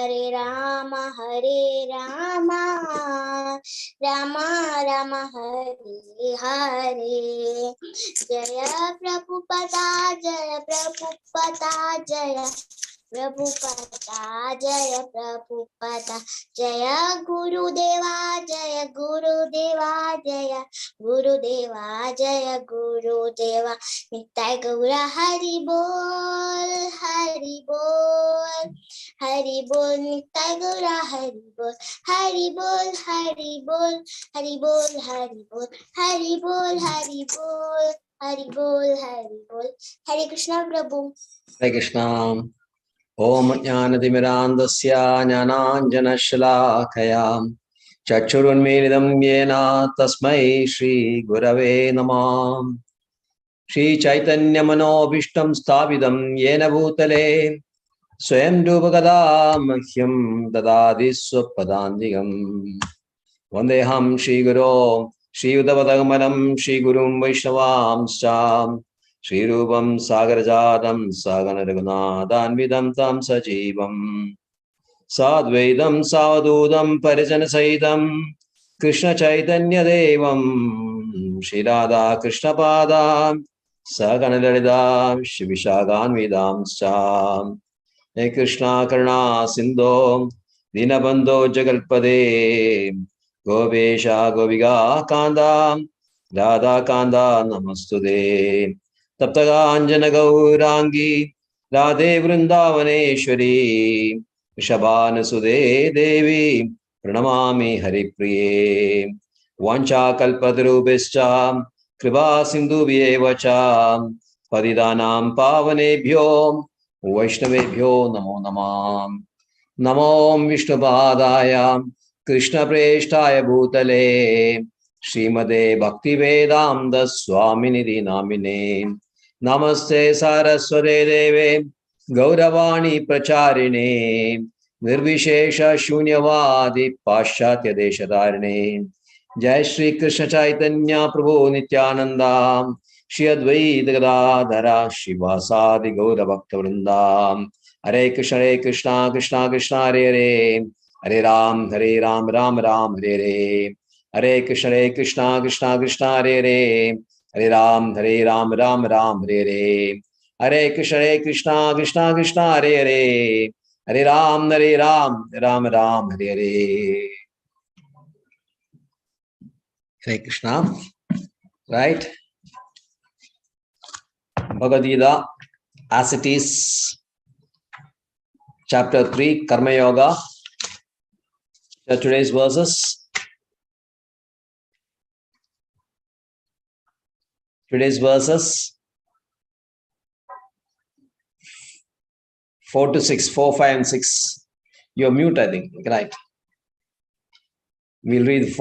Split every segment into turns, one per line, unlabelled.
Hare Rama, Rama Rama, Hare Hare. Jaya Prabhupada, Jaya Prabhupada, Jaya Prabhupada, Jaya Prabhupada, Jaya Gurudeva, Jaya Gurudeva, Jaya Gurudeva, Jaya Gurudeva. Nittai Gaura Hari Bol, Hari Bol, Hari Bol, Nittai Gaura Hari Bol, Hari Bol, Hari Bol, Hari Bol, Hari Bol, Hari Bol, Hari Bol, Hari Bol, Hari Bol. Hare Krishna Prabhu.
Hare Krishna. Om Jnanatimirandasya Jnananjanashalakaya Chakshurunmilidam Yena Tasmai Shri Gurave Namah. Shri Chaitanya Manobhishtam Sthavidam Yena Bhutale Swayam Rupakada Mahyam Dadadi Swapadandigam Vandeham Shri Guru Shri Uddhavadagamanam Shri Gurum Vaishnavamscha Shri Rupam Sagarajadam Sagana Raghunadanvidam Tam Sajivam Sadvaidam Savadudam Parijana Saidam Krishna Chaitanya Devam Shri Radha Krishna Pada Sagana Lalita Shri Vishaganvidam Cha He Krishna Karna Sindho Dinabandho Jagalpade Govesha Goviga Kanda Radha Kanda Namastude Taptaga Anjana Gaurangi Radhe Vrindavaneshwari Shabana Sude Devi Pranamami Haripriye Vancha Kalpadrubhischa Kriva Sindhu Vyevacha Padidanam Pavanebhyo Vaishnavebhyo Namo Namah Namo Vishnupadaya Krishna Preshtaya Bhutale Srimade Bhaktivedanta Swaminidhi Namine Namaste Saraswate Deve Gauravani Pracharine Nirvishesha Shunyavadi Paschatya Deshadarine Jai Shri Krishna Chaitanya Prabhu Nityananda Shri Advaita Gadadhara Shivasadi Gaura Bhakta Vrinda Hare Krishna Krishna Krishna Hare Hare Hare Ram Ram Ram Hare Hare Hare Krishna Krishna Krishna Hare Hare Hare Ram Ram Hare Hare Hare Krishna Krishna Krishna Hare Hare Hare Ram Ram Hare Hare. Hare Krishna. Right? Bhagavad Gita, as it is, chapter 3, Karma Yoga. Today's verses. Today's verses 4 to 6, 4, 5, and 6. You're mute, I think. Right. We'll read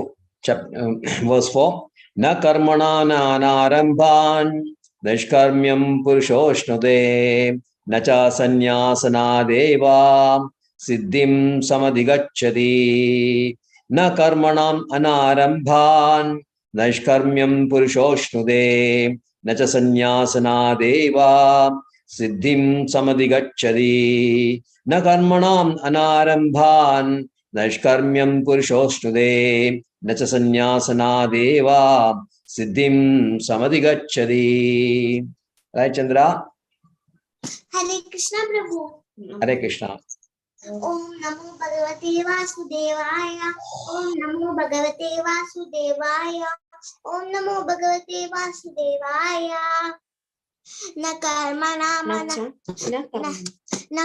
verse 4. Na karmana na anarambhan nishkarmyam purushoshnute nacha sanyasana deva siddhim samadhigacchati. Na karmanam anarambhan nishkarmyam purushoshnute nacha sanyasana deva siddhim samadhigacchati. Na karmanam anarambhan nishkarmyam purushoshnute nacha sanyasana deva siddhim samadhigacchati. Right, Chandra?
Hare Krishna Prabhu.
Hare Krishna.
Om Namo Bhagavate Vasudevaya. Om Namo Bhagavate Vasudevaya. Om Namo Bhagavate Vasudevaya. Na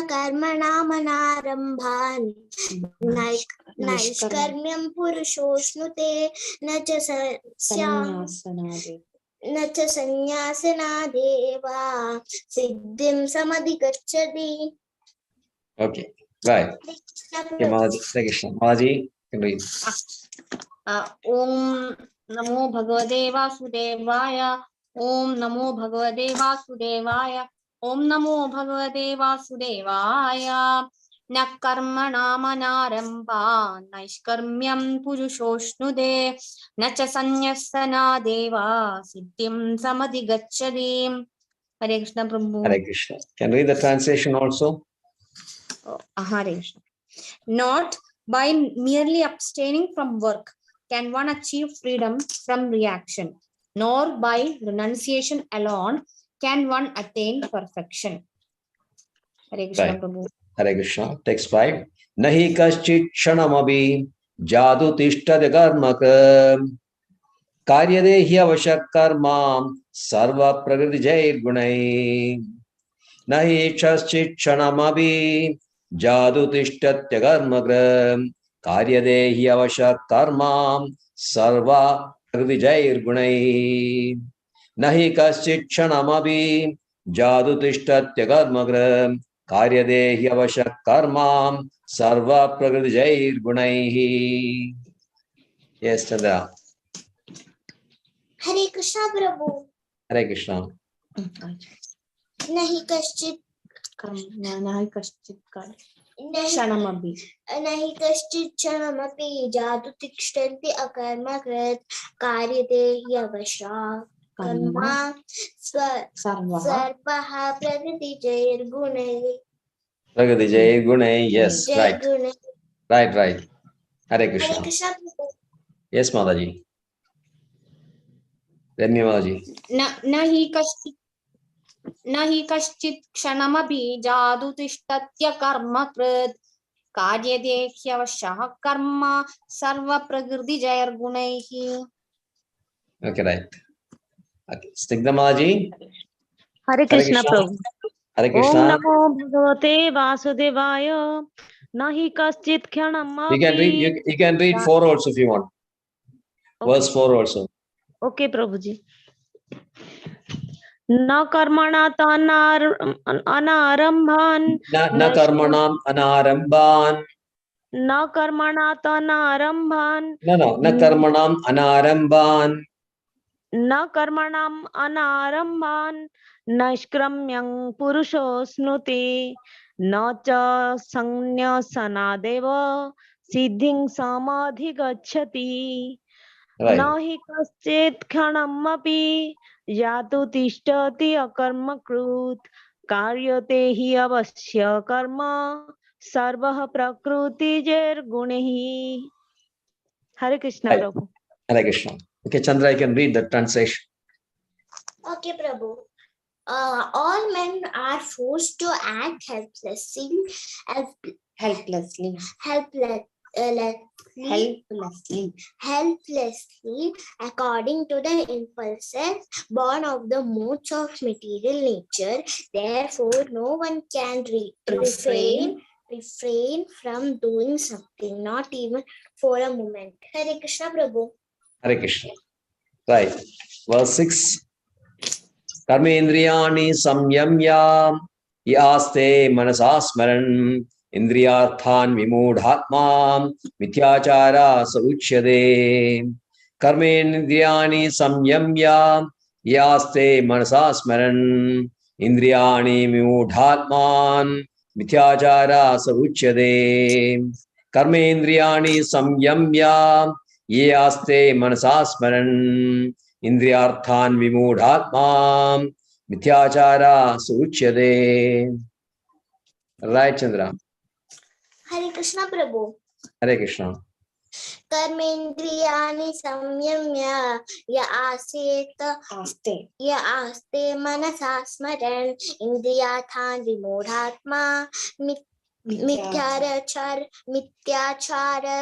karma manarambhan naishkarmyam purushoshnute nacha sanyasana deva siddhim samadhigacchati.
Okay, right. Okay, Malaji, can read.
Om Namo Bhagavate Vasudevaya. Om Namo Bhagavate Vasudevaya. Om Namo Bhagavate Vasudevaya. Na karmana manarambha naishkarmyam purushoshnute nacha sanyasana deva siddhim samadhigacchati. Hare Krishna Prabhu.
Hare Krishna. Can read the translation also?
Hare Krishna. Not by merely abstaining from work can one achieve freedom from reaction, nor by renunciation alone can one attain perfection. Hare Krishna,
Right.
Prabhu.
Hare Krishna. Text 5. Nahi kaschit kshanamabi jadu tishtade karmak karyade hyavashak karmam sarva prakriti jair gunai. Nahi kaschit kshanamabi jadu tishtatya karmak karyade hyavashak karmam sarva prakriti jair gunai. Nahi kaschit kshanamabi jadu tishtatya karmak कार्यदेहि अवश्य कर्मां सर्व प्रकृति जैर गुणैः. Yes, Chandra.
Hare Krishna Prabhu.
Hare Krishna.
Nahi kaschit
Nahi kaschit
Kshanamapi. Nahi kaschit kshanamapi jadu tikshtanti akarmakrit karyate yavasha karma sarvaha prakriti jair gunai.
Prakriti jair gunai. Yes,
Jair
right.
gunai.
Right, right. Hare Krishna.
Hare Krishna Prabhu.
Yes, Mataji. Renya Mataji.
Nahi kaschit kshanamapi jadu tishtatya karmakrit karyate hyavashah karma sarva prakriti jair gunaihi.
Okay, right. Okay. Snigdha Mataji.
Hare Krishna Prabhu.
Hare
Om
Krishna.
Namo Bhagavate Vasudevaya. Nahi kaschit kshanamapi.
You can read 4 also if you want.
Okay.
Verse 4 also.
Okay, Prabhuji. Na karmana anarambhan.
Na karmanam anarambhan.
Na karmana anarambhan.
No. Na karmanam anarambhan.
Na karmanam anarambhan. Naishkramyang purusho snuti. Na cha sanya sanadeva. Siddhing samadhi gacchati.
Right.
Nahi kaschet khanamapi yatu tishtati akarmakrut karyate hi avasya karma sarvah prakriti jair gunehi. Hare Krishna
Right.
Prabhu.
Hare Krishna. Okay, Chandra, I can read the translation.
Okay, Prabhu. All men are forced to act helplessly according to the impulses born of the modes of material nature. Therefore, no one can refrain from doing something, not even for a moment. Hare Krishna Prabhu.
Hare Krishna. Right. Verse 6. Karmendriyani samyamya yaste manasasmaran indriyarthan vimudhatma mithyachara sauchyade. Karmendriyani samyamya yaste manasasmaran indriyani vimudhatman mithyachara sauchyade. Karmendriyani samyamya yaste manasasmaran Indriyarthan vimudhatma mithyachara suchyade. Right, Chandra.
Hare Krishna Prabhu.
Hare Krishna.
Karmendriyani samyamya ya aste manasa smaran indriyathan vimodhatma mithyachara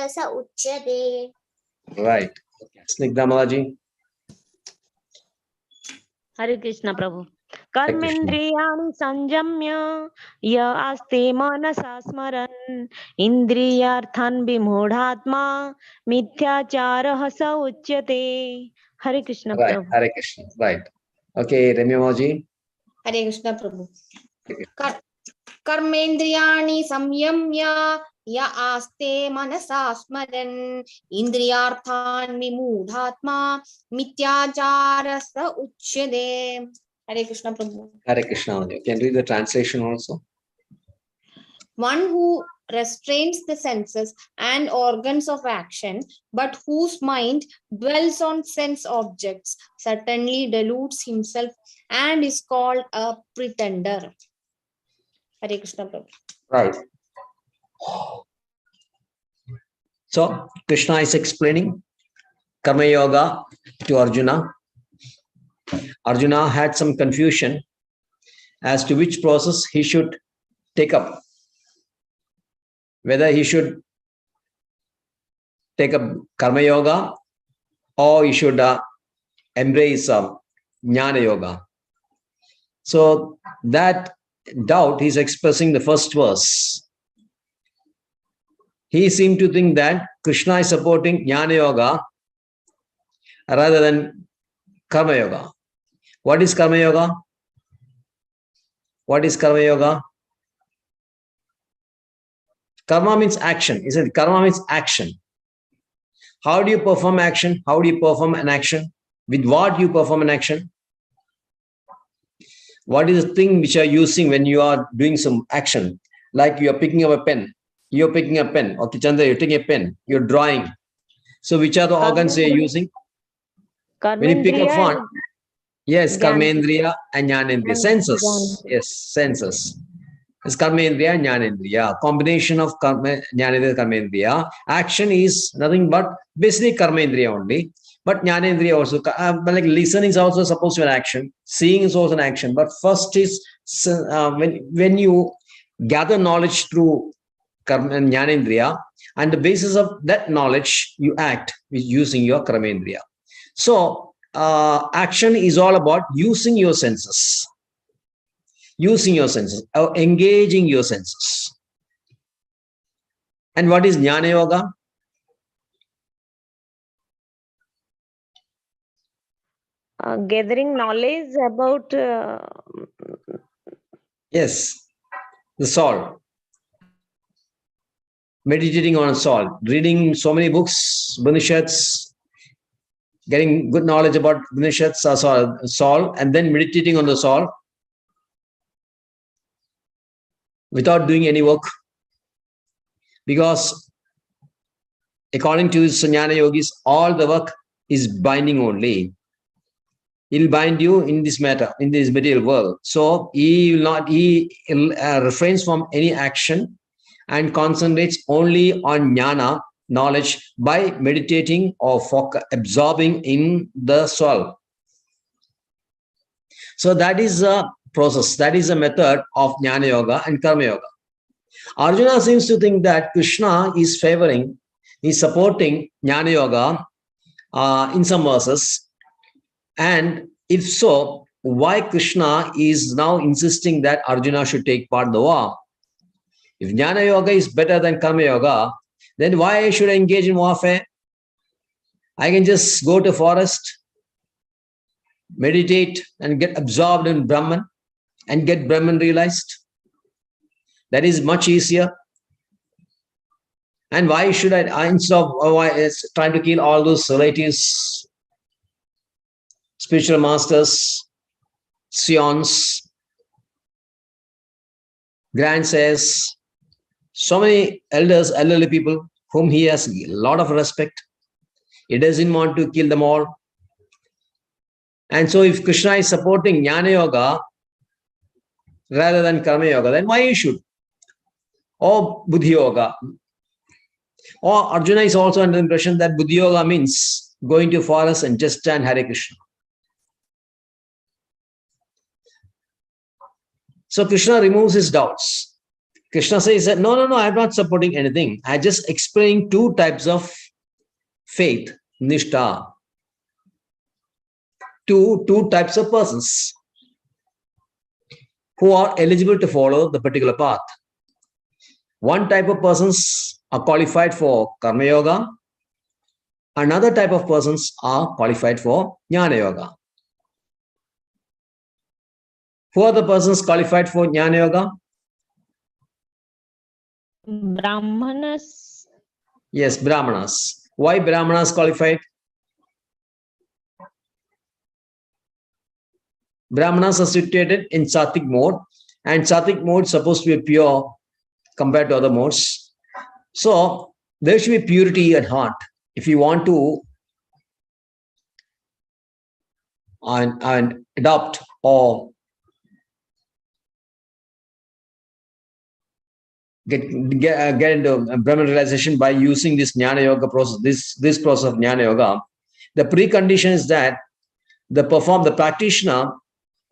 sa uchyade.
Right. Snigdha Malaji.
Hare Krishna Prabhu. Karmendriyani sanjamya ya aste manasa smaran indriyarthan vimodhatma mithyacharah sa uchyate. Hare Krishna
Right.
Prabhu.
Hare Krishna. Right. Okay, Ramya Malaji.
Hare Krishna Prabhu. Karmendriyani samyamya ya aste manasa smaran indriyarthan vimudhatma mityacharasa uchyade. Hare Krishna Prabhu.
Hare Krishna. You can read the translation also.
One who restrains the senses and organs of action, but whose mind dwells on sense objects, certainly deludes himself and is called a pretender. Hare Krishna Prabhu.
Right.
So Krishna is explaining Karma Yoga to Arjuna. Arjuna had some confusion as to which process he should take up. Whether he should take up Karma Yoga or he should embrace Jnana Yoga. So that doubt he's expressing the first verse. He seemed to think that Krishna is supporting Jnana Yoga rather than Karma Yoga. What is Karma Yoga? What is Karma Yoga? Karma means action, isn't it? Karma means action. How do you perform action? How do you perform an action? With what you perform an action? What is the thing which you are using when you are doing some action? Like you are picking up a pen. You're picking a pen. Okay, Chandra, you're taking a pen. You're drawing. So which are the organs you're using? When you pick up
Karmendriya
font, yes,
Jnana.
Karmendriya and Jnanendriya. Senses. Yes, senses. It's Karmendriya and Jnanendriya. Combination of Jnanendriya, Karmendriya. Action is nothing but basically Karmendriya only. But Jnanendriya also, like listening is also supposed to be an action. Seeing is also an action. But first is when you gather knowledge through Jnanendriya, and the basis of that knowledge, you act with using your Karmendriya. So action is all about using your senses. Using your senses, or engaging your senses. And what is Jnana Yoga?
Gathering knowledge about
Yes, the soul. Meditating on soul, reading so many books, Upanishads, getting good knowledge about Upanishads, soul, and then meditating on the soul without doing any work. Because according to Jnana Yogis, all the work is binding only. He'll bind you in this matter, in this material world. So he refrains from any action and concentrates only on jnana, knowledge, by meditating or absorbing in the soul. So that is a process, that is a method of Jnana Yoga and Karma Yoga. Arjuna seems to think that Krishna is supporting Jnana Yoga in some verses. And if so, why Krishna is now insisting that Arjuna should take part in the war? If Jnana Yoga is better than Karma Yoga, then why should I engage in warfare? I can just go to forest, meditate, and get absorbed in Brahman and get Brahman realized. That is much easier. And why should I instead of trying to kill all those relatives, spiritual masters, Sions, grandsires, so many elderly people whom he has a lot of respect. He doesn't want to kill them all. And so if Krishna is supporting Jnana Yoga rather than Karma Yoga, then why he should? Or Buddhi Yoga. Or Arjuna is also under the impression that Buddhi Yoga means going to forest and just chant Hare Krishna. So Krishna removes his doubts. Krishna says that, no, I'm not supporting anything. I just explain two types of faith, nishtha. Two types of persons who are eligible to follow the particular path. One type of persons are qualified for Karma Yoga. Another type of persons are qualified for Jnana Yoga. Who are the persons qualified for Jnana Yoga?
Brahmanas.
Yes, Brahmanas. Why Brahmanas qualified? Brahmanas are situated in Sattvic mode, and Sattvic mode is supposed to be pure compared to other modes. So there should be purity at heart. If you want to and adopt or get into Brahman realization by using this Jnana Yoga process, this process of Jnana Yoga. The precondition is that the practitioner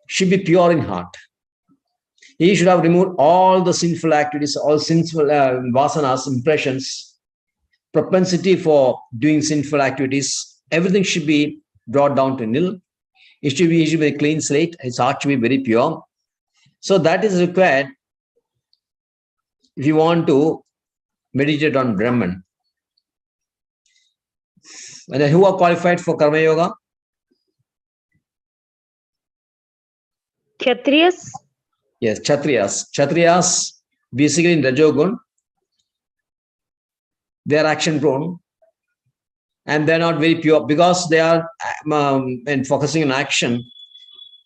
should be pure in heart. He should have removed all the sinful activities, all sinful vasanas, impressions, propensity for doing sinful activities. Everything should be brought down to nil. It should be a clean slate. His heart should be very pure. So that is required if you want to meditate on Brahman. And then who are qualified for Karma Yoga?
Kshatriyas?
Yes, Kshatriyas. Kshatriyas, basically in Rajogun, they are action prone and they're not very pure because they are focusing on action,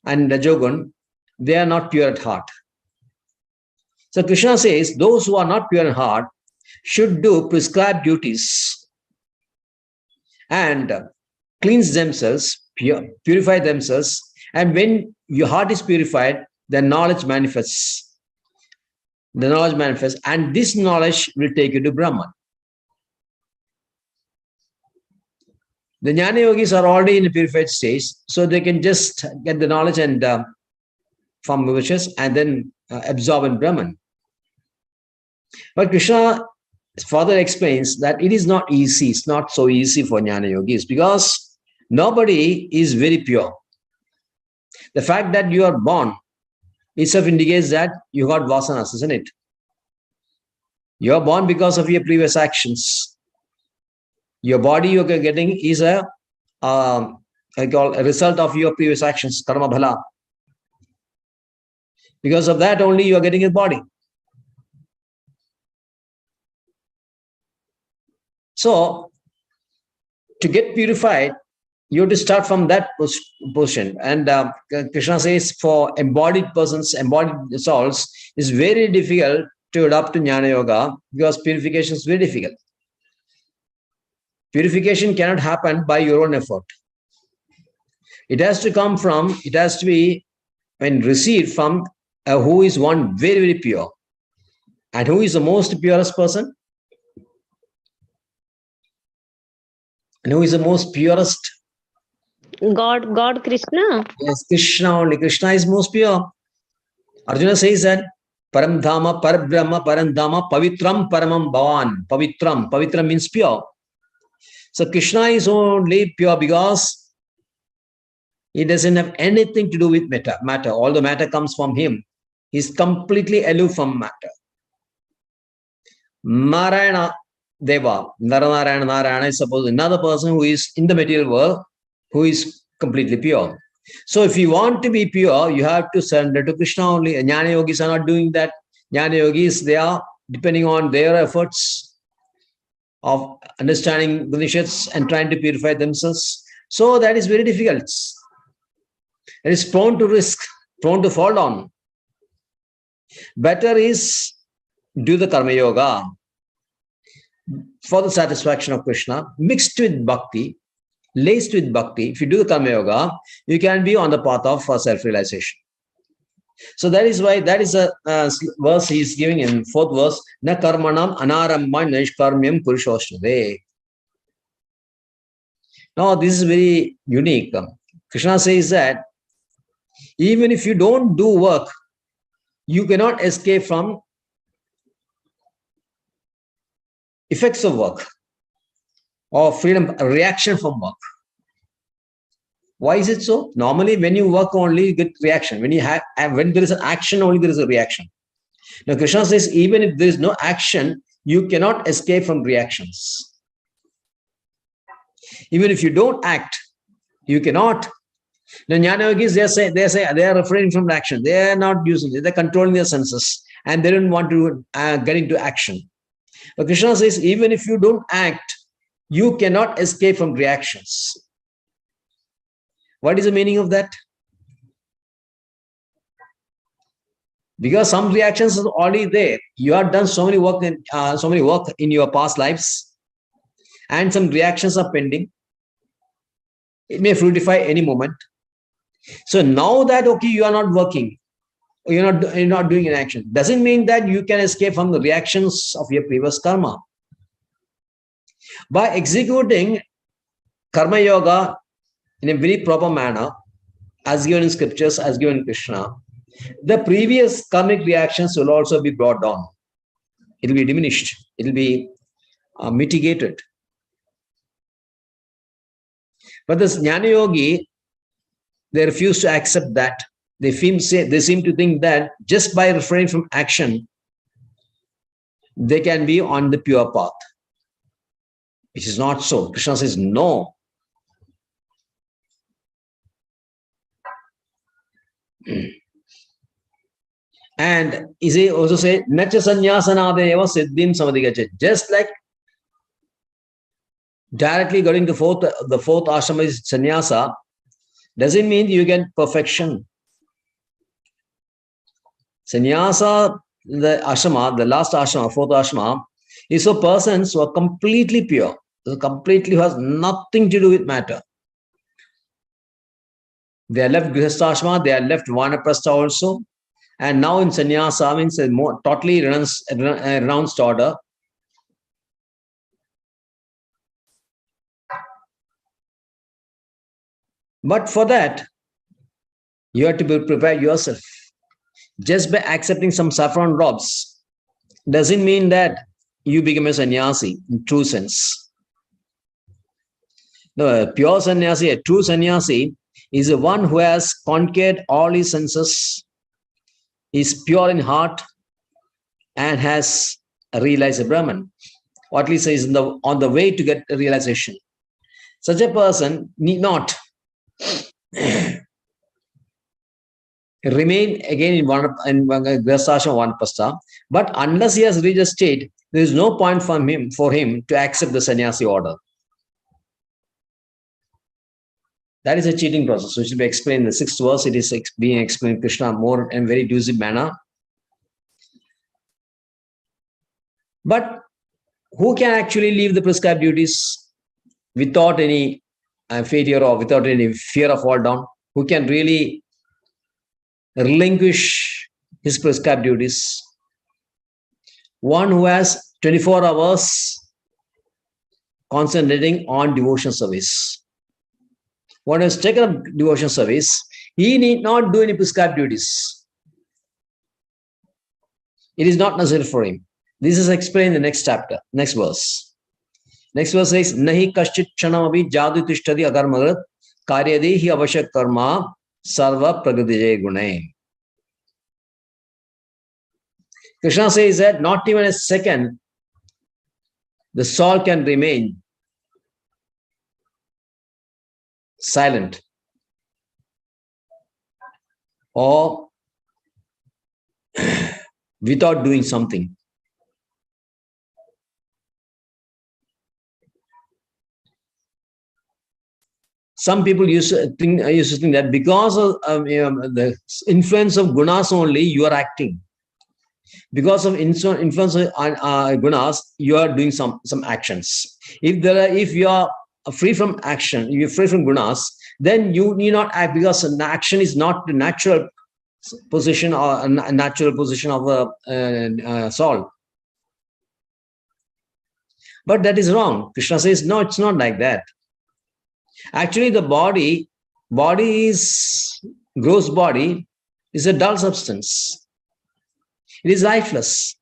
and Rajogun, they are not pure at heart. So Krishna says those who are not pure in heart should do prescribed duties and cleanse themselves, purify themselves. And when your heart is purified, the knowledge manifests. The knowledge manifests, and this knowledge will take you to Brahman. The Jnana Yogis are already in a purified stage, so they can just get the knowledge and from wishes and then absorb in Brahman. But Krishna further explains that it is not easy. It's not so easy for Jnana Yogis because nobody is very pure. The fact that you are born itself indicates that you got vasanas, isn't it? You are born because of your previous actions. Your body you are getting is a result of your previous actions, karma bhala. Because of that only you are getting a body. So, to get purified, you have to start from that position. And Krishna says for embodied persons, embodied souls, it's very difficult to adopt to Jnana Yoga because purification is very difficult. Purification cannot happen by your own effort. It has to come from, it has to be received from who is one very, very pure. And who is the most purest person? And who is the most purest?
God Krishna?
Yes, Krishna only. Krishna is most pure. Arjuna says that Param Dhama, Parabrahma, Parandhama, Pavitram, Paramam Bhavan. Pavitram. Pavitram means pure. So Krishna is only pure because he doesn't have anything to do with matter. All the matter comes from him. He's completely aloof from matter. Narayana Deva, Narayana is suppose another person who is in the material world, who is completely pure. So if you want to be pure, you have to surrender to Krishna only. Jnana Yogis are not doing that. Jnana Yogis, they are depending on their efforts of understanding Upanishads and trying to purify themselves. So that is very difficult. It is prone to risk, prone to fall down. Better is do the Karma Yoga for the satisfaction of Krishna, mixed with bhakti, laced with bhakti. If you do the Karma Yoga, you can be on the path of self-realization. So that is why, that is a verse he is giving in 4th verse, na karmanam anarambha nishkarmyam purushoshtade. Now this is very unique. Krishna says that even if you don't do work, you cannot escape from effects of work or freedom, reaction from work. Why is it so? Normally, when you work only, you get reaction. When there is an action, only there is a reaction. Now, Krishna says, even if there is no action, you cannot escape from reactions. Even if you don't act, you cannot. The Jnana Yogis, they are refraining from action. They are not using it. They're controlling their senses and they don't want to get into action. But Krishna says, even if you don't act, you cannot escape from reactions. What is the meaning of that? Because some reactions are already there. You have done so many work in your past lives, and some reactions are pending. It may fructify any moment. So now that, okay, you are not working, you're not doing an action. Doesn't mean that you can escape from the reactions of your previous karma. By executing karma yoga in a very proper manner, as given in scriptures, as given in Krishna, the previous karmic reactions will also be brought down. It will be diminished. It will be mitigated. But this Jnana Yogi, they refuse to accept that. They seem to think that just by refraining from action, they can be on the pure path. It is not so. Krishna says no. And he also say, Nacha sanyasanadeva siddhim samadhigacha. Just like directly going to the fourth ashrama is sannyasa, doesn't mean you get perfection. Sannyasa, the ashrama, the last ashrama, fourth ashrama, is for persons who are completely pure, completely who has nothing to do with matter. They are left grihastha, they are left vanaprastha also. And now in sannyasa means a more totally renounced order. But for that, you have to prepare yourself. Just by accepting some saffron drops doesn't mean that you become a sannyasi in true sense. No, a pure sannyasi, a true sannyasi, is the one who has conquered all his senses, is pure in heart, and has realized a Brahman. Or at least is on the way to get a realization. Such a person need not remain again in Grihastha Vanapastha, but unless he has reached a state, there is no point for him to accept the sannyasi order. That is a cheating process, which will be explained in the 6th verse. It is being explained Krishna more in very lucid manner. But who can actually leave the prescribed duties without any failure or without any fear of fall down? Who can really relinquish his prescribed duties? One who has 24 hours concentrating on devotion service. One who has taken up devotion service, he need not do any prescribed duties. It is not necessary for him. This is explained in the next chapter, next verse. Next verse says, Nahi kaschit chanamabi jadu tishtadi agarmagat karyadehi avashak karma sarva pragadijay gunay. Krishna says that not even a second the soul can remain silent or without doing something. Some people used to think that because of the influence of gunas only, you are acting. Because of influence of gunas, you are doing some actions. If you are free from action, you're free from gunas, then you need not act, because an action is not the natural position or a natural position of a soul. But that is wrong. Krishna says, no, it's not like that. Actually, the body is, gross body is a dull substance. It is lifeless.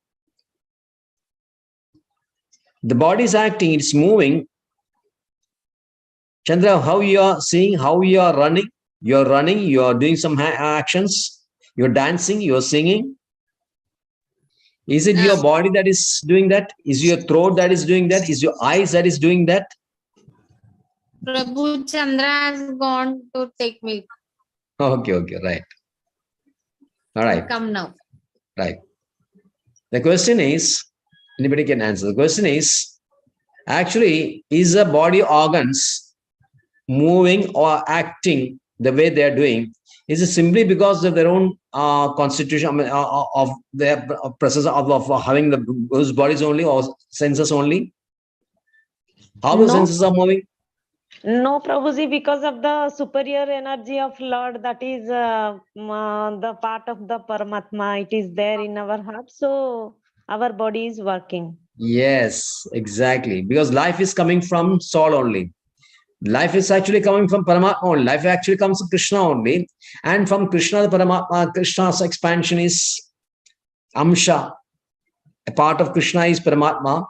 The body is acting, it's moving. Chandra, how you are seeing, how you are running? You are running, you are doing some actions, you are dancing, you are singing. Is it your body that is doing that? Is your throat that is doing that? Is your eyes that is doing that?
Prabhu Chandra has gone to take milk.
Okay, right. All right.
Come now.
Right. The question is, anybody can answer. The question is, actually, is the body organs moving or acting the way they are doing? Is it simply because of their own constitution, of their process of having those bodies only, or senses only? How the senses are moving?
No, Prabhuji, because of the superior energy of Lord, that is the part of the Paramatma. It is there in our heart, so our body is working.
Yes, exactly. Because life is coming from soul only. Life is actually coming from Paramatma only. Life actually comes from Krishna only. And from Krishna, the Paramatma, Krishna's expansion is Amsha. A part of Krishna is Paramatma.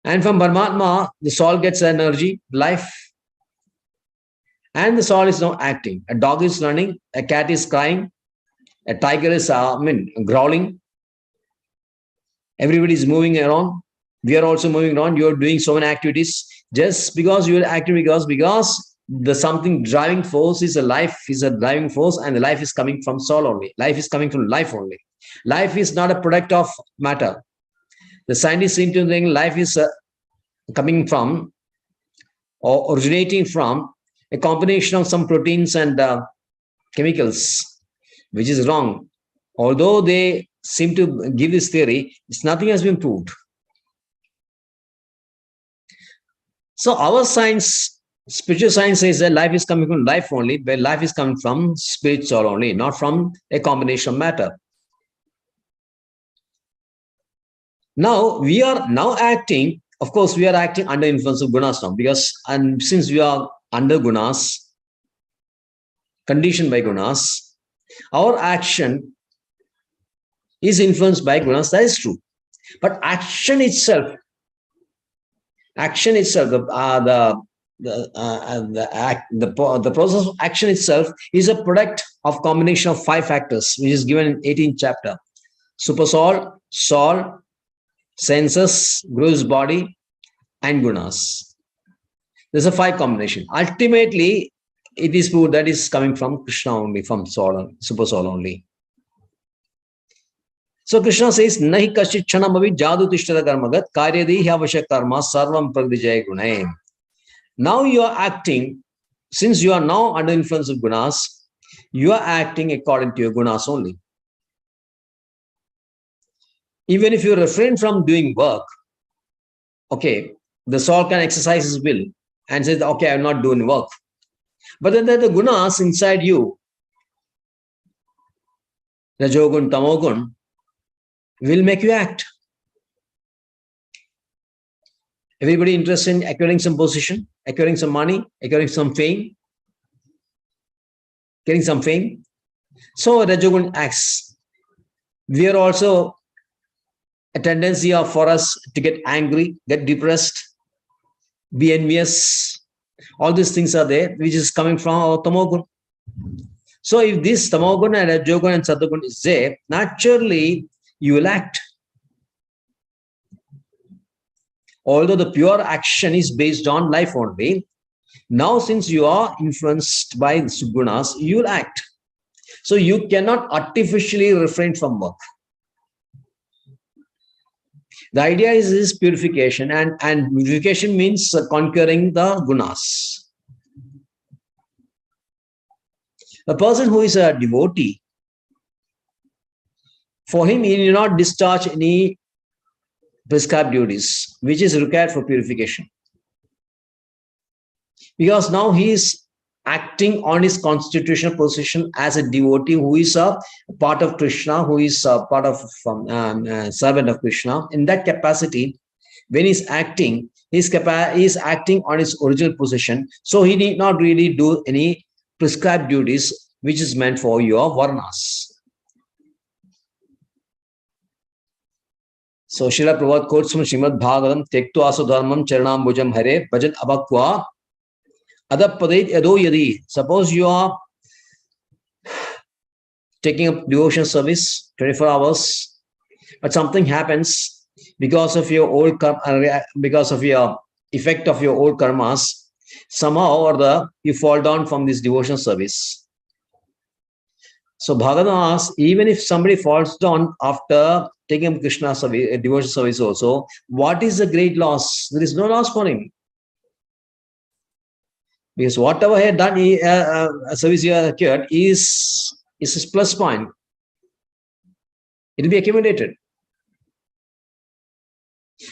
And from Paramatma, the soul gets energy, life. And the soul is now acting. A dog is running, a cat is crying, a tiger is growling. Everybody is moving around. We are also moving around. You are doing so many activities. Just because you are active, because the something driving force is a life, is a driving force, and the life is coming from soul only. Life is coming from life only. Life is not a product of matter. The scientists seem to think life is coming from or originating from a combination of some proteins and chemicals, which is wrong. Although they seem to give this theory, nothing has been proved. So our science, spiritual science says that life is coming from life only, but life is coming from spirit soul only, not from a combination of matter. Now we are now acting, of course, we are acting under influence of gunas now, because and since we are under gunas, conditioned by gunas, our action is influenced by gunas. That is true. But action itself, the process of action itself is a product of combination of 5 factors, which is given in 18th chapter. Super soul, soul, senses, gross body, and gunas. There's a 5 combination. Ultimately, it is proved that is coming from Krishna only, from soul, super soul only. So Krishna says, Nahi kashit chanamavi jadu tishtara karmagat karyadi hyavasha karma sarvam pragvijaya gunay. Now you are acting, since you are now under influence of gunas, you are acting according to your gunas only. Even if you refrain from doing work, okay, the soul can exercise his will and says, okay, I'm not doing work. But then there are the gunas inside you, Rajogun, Tamogun, will make you act. Everybody interested in acquiring some position, acquiring some money, acquiring some fame, getting some fame. So Rajogun acts. We are also a tendency for us to get angry, get depressed, be envious. All these things are there, which is coming from our Tamogun. So if this Tamogun and Rajogun and Sattvagun is there, naturally you will act. Although the pure action is based on life only, now since you are influenced by the gunas, you will act. So you cannot artificially refrain from work. The idea is purification, and purification means conquering the gunas. A person who is a devotee, for him, he need not discharge any prescribed duties, which is required for purification. Because now he is acting on his constitutional position as a devotee who is a part of Krishna, who is a part of servant of Krishna. In that capacity, when he's acting, he's acting on his original position. So he need not really do any prescribed duties, which is meant for your varnas. So Srila Prabhupada quotes from Srimad Bhagavatam, Tektu asu dharmam charanam bhujam hare bhajan abhakva adapadait yado yadi. Suppose you are taking up devotion service 24 hours, but something happens because of your old karma, because of your effect of your old karmas, somehow or you fall down from this devotion service. So Bhagavatam asks, even if somebody falls down after taking Krishna service, devotion service also, what is the great loss? There is no loss for him. Because whatever he had done, service he had acquired is his plus point. It will be accumulated.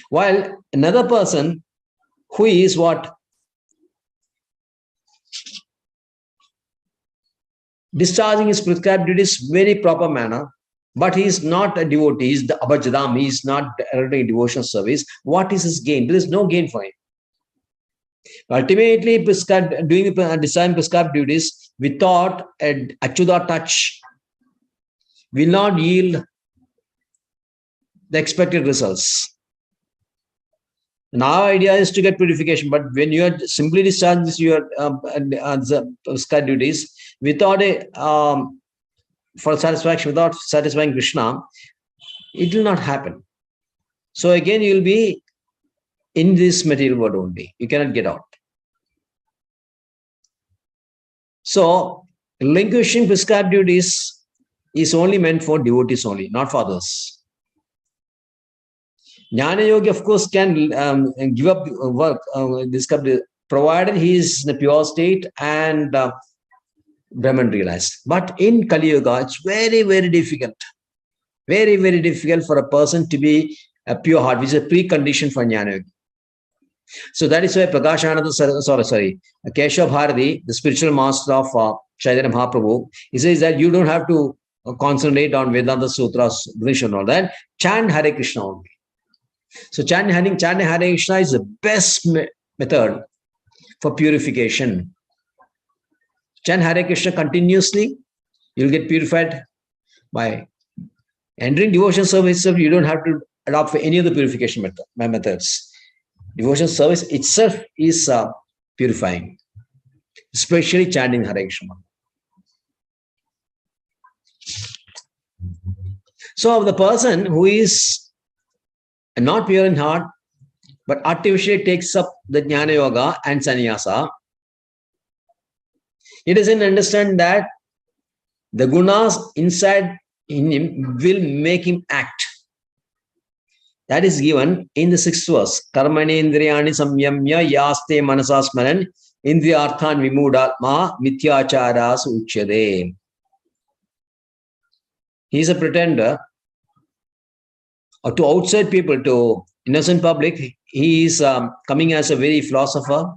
While another person who is what? discharging his prescribed duties very proper manner, but he is not a devotee, he is the abhajadam, he is not rendering devotional service. What is his gain? There is no gain for him. Ultimately, doing discharging prescribed duties without an achyuta touch will not yield the expected results. And our idea is to get purification, but when you are simply discharging your prescribed duties without a for satisfaction, without satisfying Krishna, it will not happen. So again, you will be in this material world only. You cannot get out. So relinquishing prescribed duties is only meant for devotees only, not for others. Jnana Yogi, of course, can give up work, provided he is in a pure state and Brahman realized. But in Kali Yuga, it's very, very difficult. Very, very difficult for a person to be a pure heart, which is a precondition for Jnana Yoga. So that is why Keshav Bharati, the spiritual master of Chaitanya Mahaprabhu, he says that you don't have to concentrate on Vedanta Sutras, and all that. Chant Hare Krishna only. So chanting Hare Krishna is the best method for purification. Chant Hare Krishna continuously, you'll get purified by entering devotion service. You don't have to adopt for any of the purification methods. Devotion service itself is purifying, especially chanting Hare Krishna. So the person who is not pure in heart, but artificially takes up the Jnana Yoga and Sannyasa, he doesn't understand that the gunas inside in him will make him act. That is given in the 6th verse. Karmani indriyani samyamya yaste manasasmaran indriyarthan vimudatma mityacharas uchyade. He is a pretender. Or to outside people, to innocent public, he is coming as a very philosopher,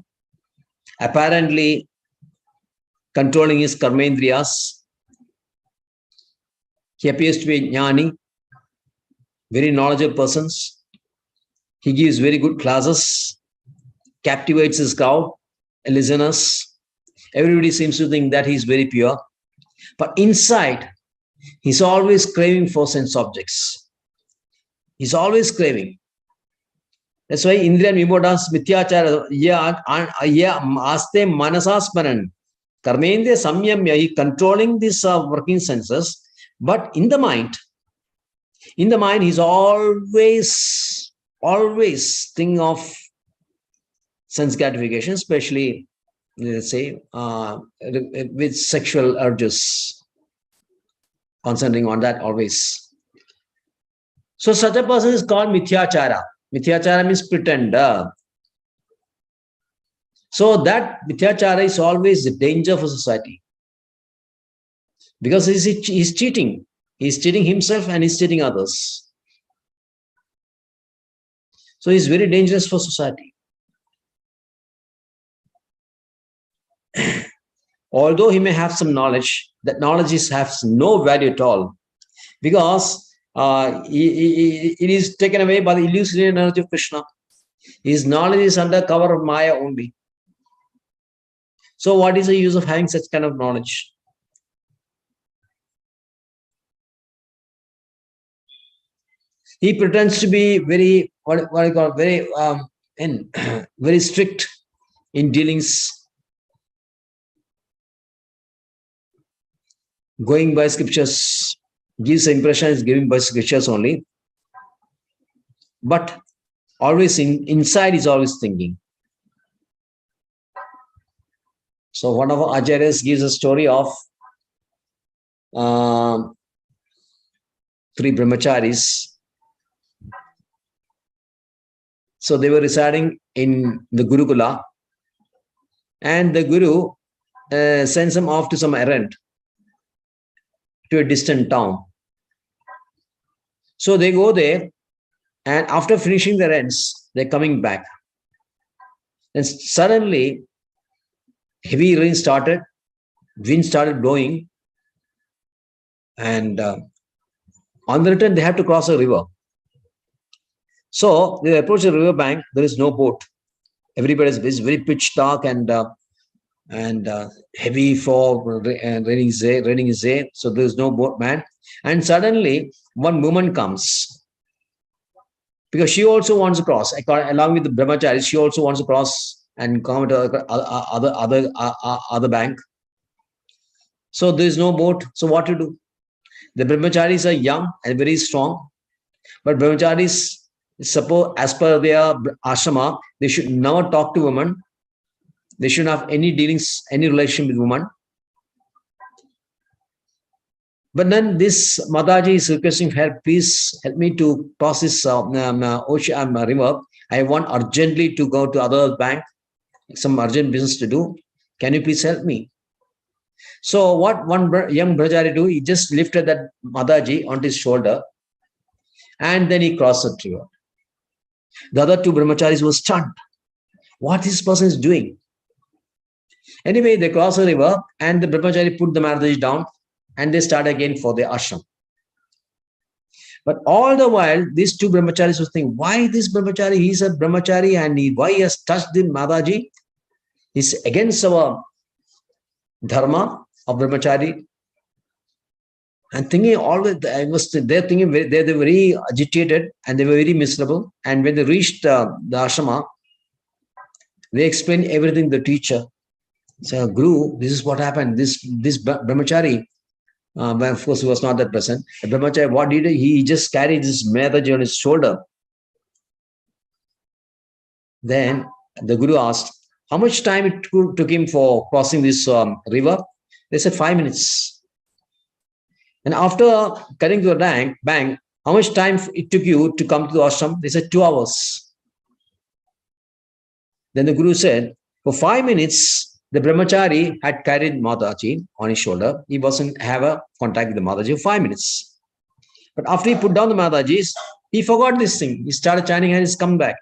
apparently controlling his karmendriyas. He appears to be jnani, very knowledgeable persons. He gives very good classes, captivates his crowd, listeners. Everybody seems to think that he is very pure. But inside, he's always craving for sense objects. He's always craving. That's why Indriya Vimodas Mityachara Aste Manasasmaran Karmendriya Samyamya, he controlling these working senses, but in the mind he's always thinking of sense gratification, especially let's say with sexual urges, concentrating on that always. So such a person is called mithyachara. Mithyachara means pretender. So that mithyachara is always the danger for society. Because he's cheating. He's cheating himself and he's cheating others. So he's very dangerous for society. Although he may have some knowledge, that knowledge has no value at all. Because it is taken away by the illusory energy of Krishna. His knowledge is under cover of Maya only. So what is the use of having such kind of knowledge? He pretends to be very, very strict in dealings, going by scriptures. Gives the impression is given by scriptures only, but always inside is always thinking. So one of our acharyas gives a story of 3 brahmacharis. So they were residing in the Gurukula, and the Guru sends them off to some errand to a distant town. So they go there, and after finishing their errands, they're coming back. And suddenly, heavy rain started, wind started blowing, And on the return, they have to cross a river. So they approach the river bank. There is no boat. Everybody is very pitch dark and heavy fog, raining is there. So there is no boatman. And suddenly, one woman comes because she also wants to cross. Along with the brahmachari, she also wants to cross and come to other bank. So there is no boat. So what to do? The brahmacharis are young and very strong, but brahmacharis, suppose as per their ashrama, they should never talk to women. They shouldn't have any dealings, any relation with women. But then this Mataji is requesting help. Please help me to cross this river. I want urgently to go to other bank, some urgent business to do. Can you please help me? So what one young brahmachari do? He just lifted that Mataji on his shoulder, and then he crossed the river. The other two brahmacharis were stunned. What this person is doing? Anyway, they cross the river, and the brahmachari put the Mataji down, and they start again for the ashram. But all the while, these two brahmacharis were thinking, why this brahmachari? He's a brahmachari, and why he has touched the Mataji? He's against our dharma of brahmachari. And thinking always, they're thinking they're very agitated and they were very miserable. And when they reached the ashrama, they explained everything to the teacher. So, Guru, this is what happened. This brahmachari, of course, he was not that person. The brahmachari, what did he just carried this Mataji on his shoulder. Then the Guru asked, how much time it took him for crossing this river? They said 5 minutes. And after cutting to the bank, how much time it took you to come to the ashram? They said 2 hours. Then the Guru said, for 5 minutes, the brahmachari had carried Mataji on his shoulder. He wasn't have a contact with the Mataji for 5 minutes. But after he put down the Matajis, he forgot this thing. He started chanting and he's come back.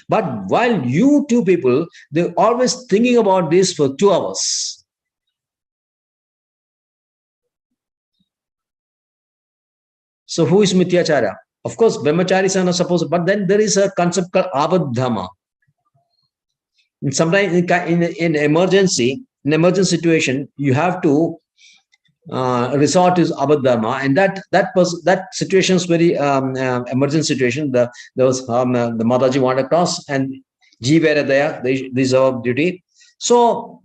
But while you two people, they're always thinking about this for 2 hours. So who is Mityacharya? Of course, brahmacharis are not supposed, but then there is a concept called abadhama. Sometimes in emergency situation, you have to resort to abadhama, and that situation is very emergent situation. There was the Mataji wanted to cross, and Ji were there. They deserve duty. So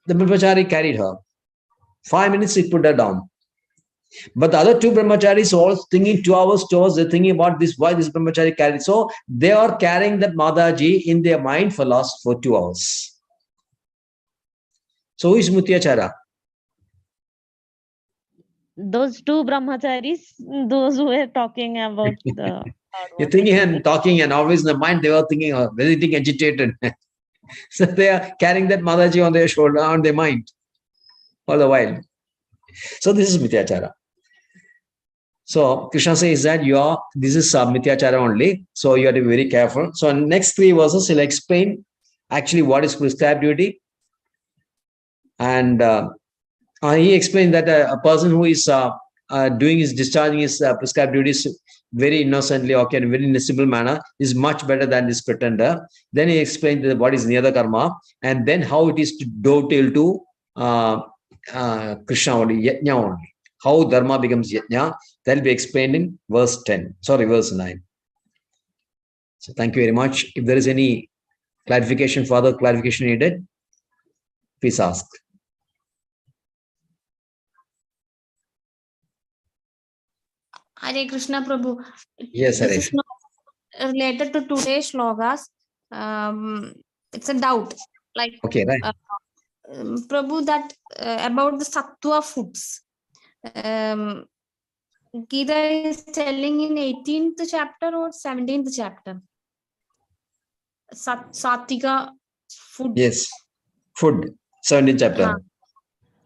the brahmachari carried her. 5 minutes, he put her down. But the other two brahmacharis are all thinking 2 hours, they're thinking about this, why this brahmachari carried. So they are carrying that Mataji in their mind for 2 hours. So who is Mutyacharya?
Those two brahmacharis, those who were talking about the...
You're thinking and talking, and always in the mind they were thinking, very agitated. So they are carrying that Mataji on their shoulder, on their mind, all the while. So this is Mityacharya. So Krishna says that this is Mityacharya only. So you have to be very careful. So next 3 verses he'll explain actually what is prescribed duty. And he explained that a person who is discharging his prescribed duties very innocently, okay, in a very innocent manner, is much better than this pretender. Then he explained what is Niyata karma, and then how it is to dovetail to Krishna only, Yajna only. How dharma becomes Yajna, that will be explained in verse 9. So thank you very much. If there is any further clarification needed, please ask.
Hare Krishna Prabhu.
Yes, Hare.
This is not related to today's shlokas. It's a doubt. Like,
okay, right.
Prabhu, that about the sattva foods. Gita is telling in 18th chapter or 17th chapter. Satvika food.
Yes, food. 17th chapter.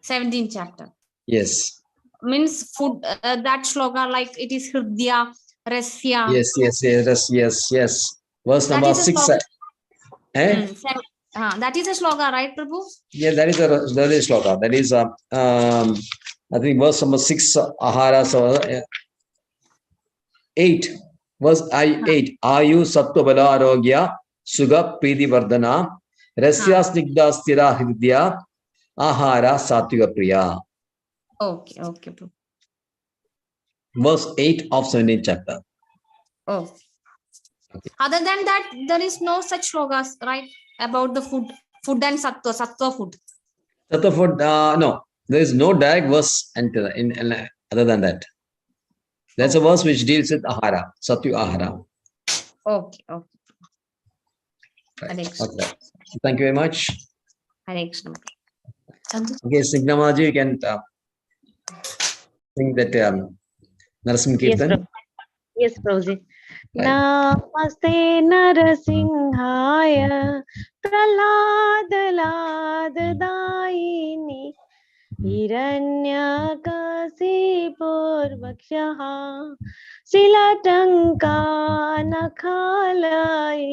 17th chapter.
Yes.
Means food, that shloka, like it is Hridya, Rasya.
Yes. Verse number 6.
That is a shloka, right, Prabhu?
Yeah, that is a shloka. That is I think verse number 6, ahara, 8, verse 8, Ayu Sattva Bala Arogya Sugha Priti Vardhana Rasya Snigdha Stira Hridya Ahara Sattviga Priya.
Okay, okay, Prabhu.
Verse 8 of 17th chapter.
Oh. Other than that, there is no such shlokas, right? About the food and sattva food.
Sattva food, no, there is no direct verse until other than that. That's a verse which deals with ahara, Sattva ahara.
Okay, okay.
Right. Okay. Thank you very much.
Hare Krishna. Chandu?
Okay, Signamaji, you can sing that Narasimha Kirtan.
Yes, Prabhuji. Namaste Narasimhaya Praladaladaini Hiranyakasipurvakshaha Silatanka Nakhalai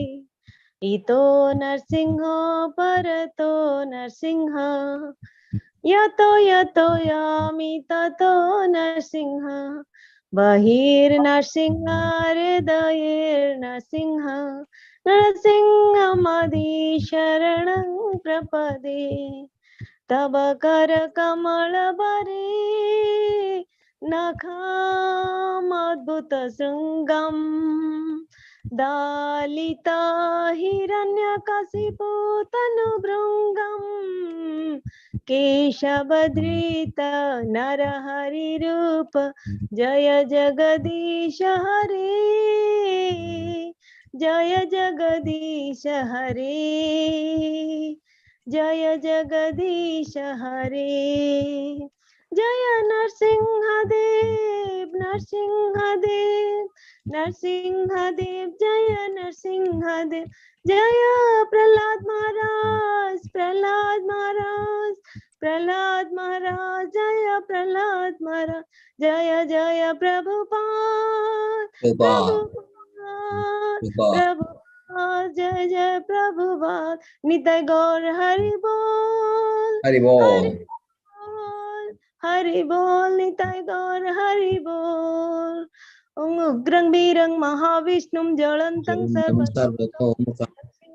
Ito Narsimha Parato Narsimha Yato Yami Tato Narsimha Bahir Narsimha Hridayir Narsimha Narsimha Madhi Sharanam Prapade Tabakara Kamala Bare Nakham Adbhuta Sringam Dalita Hiranyakasipu Tanubhrungam Keshavadrita Narahari Rupa Jaya Jagadisha Hare Jaya Jagadisha Hare Jaya Jagadisha Hare Jaya Narsimhadev Narsimhadev Narsimhadev Jaya Narsimhadev Jaya Prahlad Maharaj Prahlad Maharaj Prahlad Maharaj Jaya Prahlad Maharaj Jaya Jaya Prabhupada Prabhupada Prabhupada Jaya Jaya Prabhupada Nitai Gaur Hari Bol
Hari Bol.
Hari Bol Nitai Gaur Hari Bol Ugrang Birang Mahavishnum Jalantang Sarvatam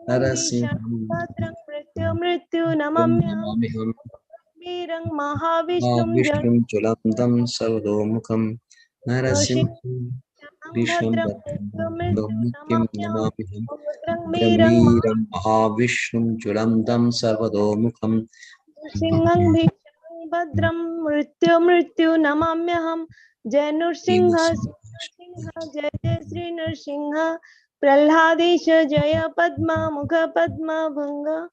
Bhadrang Mrityu Namamyam Birang Mahavishnum
Jalantam Sarvadomukam Narasim
Bhadrang
Namamiham Brahmiram Mahavishnum Julandam Sarvadomukam
Singhang Bhadram Mrityu Namamyaham Jai Nrsimha Jai Jai Sri Nrsimha Prahlādesha Jaya Padma Mukha Padma Bhanga.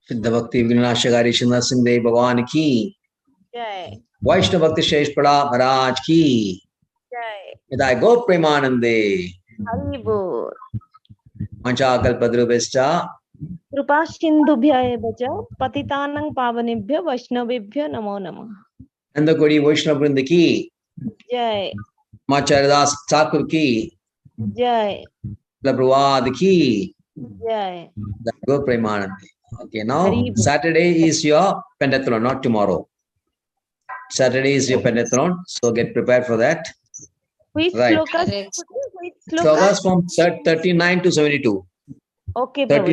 Siddha Bhakti Vinashagari Srimad Singh Dev Bhavan ki
Jai.
Vaishnava Bhakti Shesh Pala Maharaj ki
Jai.
Nidai Go Premanande
Hari Bol.
Mancha Kalpadrubhescha
Krupa Sindhubhya eva cha patitanang pavanebhyo Vaishnavebhyo namo namah.
Nandakodi Vaishnava Vrinda ki
Jai.
Macharidas Thakur ki
Jai.
Prabhupada ki
Jai.
Go Premanande. Okay, now
Hari Bol.
Saturday is your pentathlon, not tomorrow. Saturday is your pentathlon, so get prepared for that.
Which
Right.
slokas? Which slokas?
Slokas from 39 to 72.
Okay, Prabhu.